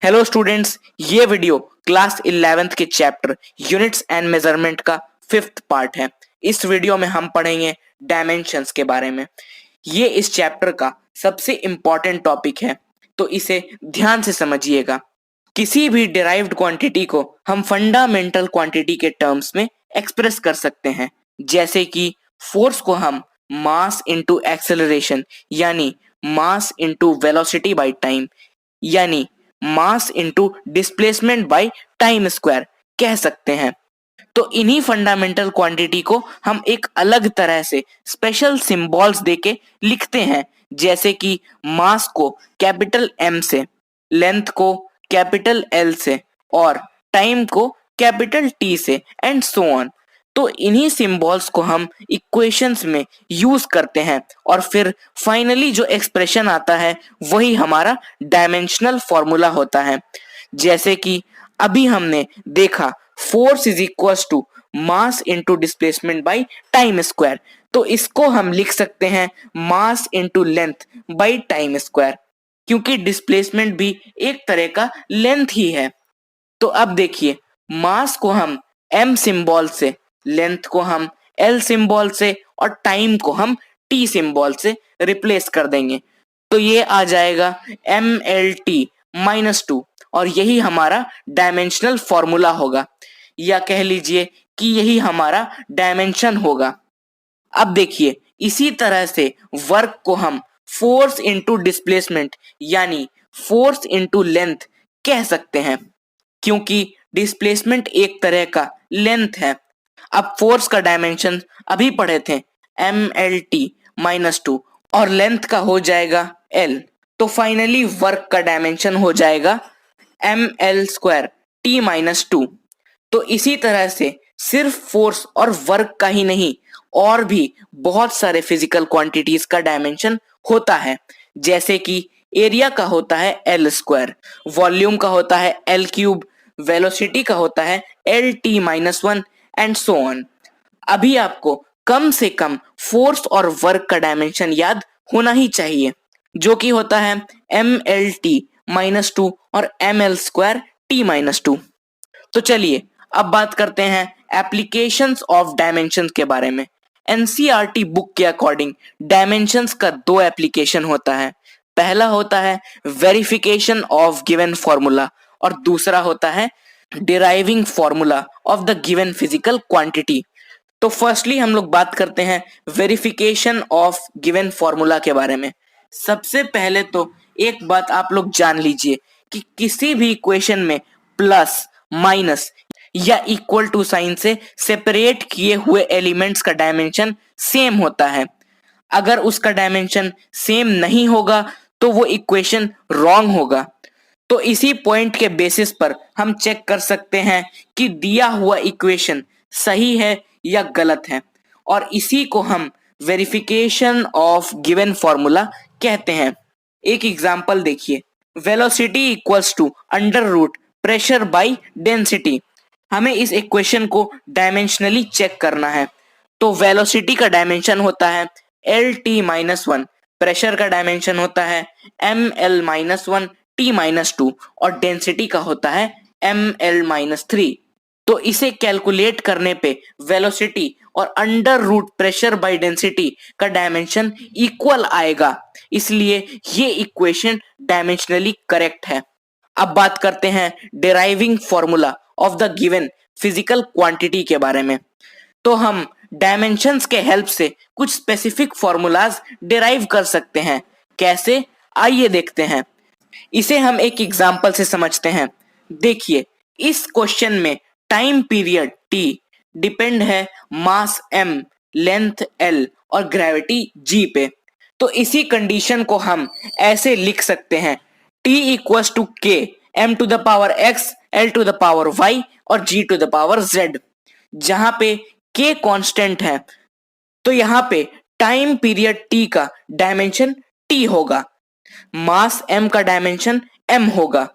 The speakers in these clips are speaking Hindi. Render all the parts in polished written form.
हेलो स्टूडेंट्स, ये वीडियो क्लास 11th के चैप्टर यूनिट्स एंड मेजरमेंट का 5th पार्ट है। इस वीडियो में हम पढ़ेंगे डायमेंशंस के बारे में। ये इस चैप्टर का सबसे इम्पॉर्टेंट टॉपिक है, तो इसे ध्यान से समझिएगा। किसी भी डिराइव्ड क्वांटिटी को हम फंडामेंटल क्वांटिटी के टर्म्स में एक्सप्रेस कर सकते हैं, जैसे कि फोर्स को हम मास इनटू एक्सेलरेशन यानी mass into velocity by time यानी mass into displacement by time square कह सकते हैं। तो इन्हीं फंडामेंटल क्वांटिटी को हम एक अलग तरह से स्पेशल सिंबल्स देके लिखते हैं, जैसे कि मास को कैपिटल एम से, लेंथ को कैपिटल एल से और टाइम को कैपिटल टी से एंड सो ऑन। तो इन्हीं सिंबल्स को हम इक्वेशंस में यूज करते हैं और फिर फाइनली जो एक्सप्रेशन आता है वही हमारा डायमेंशनल फॉर्मूला होता है। जैसे कि अभी हमने देखा force is equal to mass into displacement by time square, तो इसको हम लिख सकते हैं mass into length by time square, क्योंकि डिस्प्लेसमेंट भी एक तरह का लेंथ ही है। तो अब देखिए, मास को हम m सिंबल से, लेंथ को हम l सिंबल से और टाइम को हम t सिंबल से रिप्लेस कर देंगे, तो ये आ जाएगा mlt माइनस 2 और यही हमारा डायमेंशनल फॉर्मूला होगा, या कह लीजिए कि यही हमारा डायमेंशन होगा। अब देखिए, इसी तरह से वर्क को हम फोर्स इनटू डिस्प्लेसमेंट यानी फोर्स इनटू लेंथ कह सकते हैं, क्योंकि डिस्प्लेसमेंट एक तरह का लेंथ है। अब फोर्स का डायमेंशन अभी पढ़े थे mlt माइनस 2 और लेंथ का हो जाएगा l, तो फाइनली वर्क का डायमेंशन हो जाएगा ml स्क्वायर t माइनस 2। तो इसी तरह से सिर्फ फोर्स और वर्क का ही नहीं, और भी बहुत सारे फिजिकल क्वांटिटीज का डायमेंशन होता है, जैसे कि एरिया का होता है एल स्क्वायर, वॉल्यूम का होता है एल क्यूब, वेलोसिटी का होता है L T minus 1 and so on. अभी आपको कम से कम फोर्स और वर्क का डायमेंशन याद होना ही चाहिए, जो कि होता है एम एल टी माइनस 2 और M L square T minus 2। तो चलिए अब बात करते हैं एप्लीकेशंस ऑफ डायमेंशंस के बारे में। एनसीईआरटी बुक के अकॉर्डिंग डायमेंशंस का दो एप्लीकेशन होता है। पहला होता है वेरिफिकेशन ऑफ गिवन फॉर्मूला और दूसरा होता है deriving formula of the given physical quantity. तो फर्स्टली हम लोग बात करते हैं वेरिफिकेशन ऑफ गिवन फॉर्मूला के बारे में। सबसे पहले तो एक बात आप लोग जान लीजिए कि किसी भी इक्वेशन में प्लस, माइनस या इक्वल टू साइन से सेपरेट किए हुए एलिमेंट्स का डायमेंशन सेम होता है। अगर उसका डायमेंशन सेम नहीं होगा तो वो इक्वेशन रॉन्ग होगा। तो इसी पॉइंट के बेसिस पर हम चेक कर सकते हैं कि दिया हुआ इक्वेशन सही है या गलत है, और इसी को हम वेरिफिकेशन ऑफ गिवन फॉर्मूला कहते हैं। एक एग्जांपल देखिए, velocity equals to under root pressure by density. हमें इस इक्वेशन को डायमेंशनली चेक करना है। तो वेलोसिटी का डायमेंशन होता है एल टी माइनस 1, प्रेशर का डायमेंशन होता है M L minus 1 T minus 2 और डेंसिटी का होता है एम एल माइनस 3। तो इसे कैलकुलेट करने पे वेलोसिटी और under root pressure by density का डायमेंशन इक्वल आएगा, इसलिए ये इक्वेशन डायमेंशनली करेक्ट है। अब बात करते हैं deriving formula of the given physical quantity के बारे में। तो हम डायमेंशंस के हेल्प से कुछ स्पेसिफिक फॉर्मूलाज डिराइव कर सकते हैं। कैसे, आइए देखते हैं। इसे हम एक एग्जांपल से समझते हैं। देखिए, इस क्वेश्चन में टाइम पीरियड t डिपेंड है मास m, लेंथ l और ग्रेविटी g पे। तो इसी कंडीशन को हम ऐसे लिख सकते हैं t equals to k m to the power x, l to the power y और g to the power z, जहां पे k कांस्टेंट है। तो यहाँ पे टाइम पीरियड t का डायमेंशन t होगा, मास m का डायमेंशन m होगा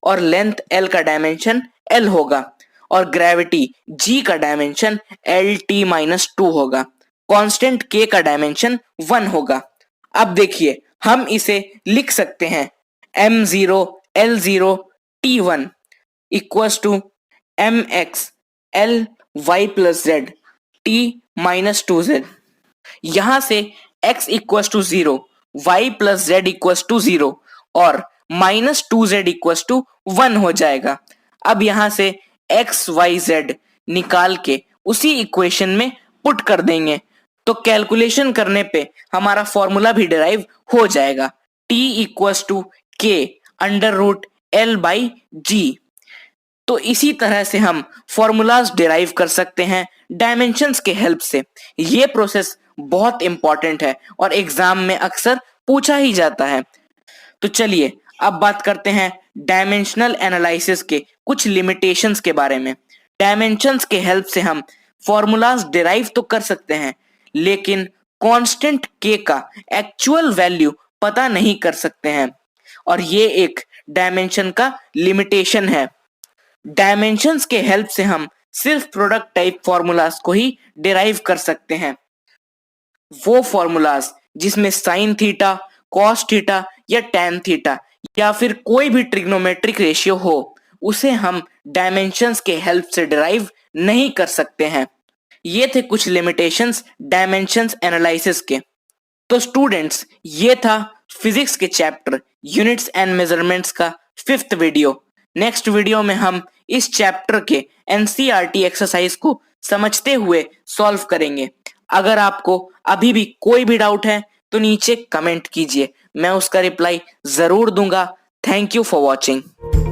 और लेंथ l का डायमेंशन l होगा और ग्रेविटी g का डायमेंशन एल टी माइनस 2 होगा। कांस्टेंट k का डायमेंशन 1 होगा। अब देखिए, हम इसे लिख सकते हैं m0 l0 T1 equals to M X L Y plus Z T minus 2z। यहां से x equals to 0, y plus Z equals to 0 और माइनस 2z इक्वल्स टू 1 हो जाएगा। अब यहां से x y z निकाल के उसी इक्वेशन में पुट कर देंगे तो कैलकुलेशन करने पे हमारा फॉर्मूला भी डिराइव हो जाएगा, t equals to k under root L by G. तो इसी तरह से हम फॉर्मूलाज डिराइव कर सकते हैं डायमेंशंस के हेल्प से। ये प्रोसेस बहुत इंपॉर्टेंट है और एग्जाम में अक्सर पूछा ही जाता है। तो चलिए अब बात करते हैं डायमेंशनल एनालिसिस के कुछ लिमिटेशंस के बारे में। डायमेंशंस के हेल्प से हम फॉर्मूलाज डिराइव तो कर सकते हैं लेकिन कांस्टेंट k का एक्चुअल वैल्यू पता नहीं कर सकते हैं और ये एक डायमेंशन का लिमिटेशन है। डायमेंशंस के हेल्प से हम सिर्फ प्रोडक्ट टाइप फॉर्मूलाज को ही डिराइव कर सकते हैं। वो फॉर्मूलाज जिसमें साइन थीटा, कॉस थीटा या टैन थीटा या फिर कोई भी ट्रिग्नोमेट्रिक रेशियो हो उसे हम डायमेंशंस के हेल्प से डिराइव नहीं कर सकते हैं। ये थे कुछ लिमिटेशंस डायमेंशंस एनालिसिस के। तो स्टूडेंट्स ये था फिजिक्स के चैप्टर यूनिट्स एंड मेजरमेंट्स का 5th वीडियो। नेक्स्ट वीडियो में हम इस चैप्टर के एनसीईआरटी एक्सरसाइज को समझते हुए सॉल्व करेंगे। अगर आपको अभी भी कोई भी डाउट है तो नीचे कमेंट कीजिए, मैं उसका रिप्लाई जरूर दूंगा। Thank you for watching.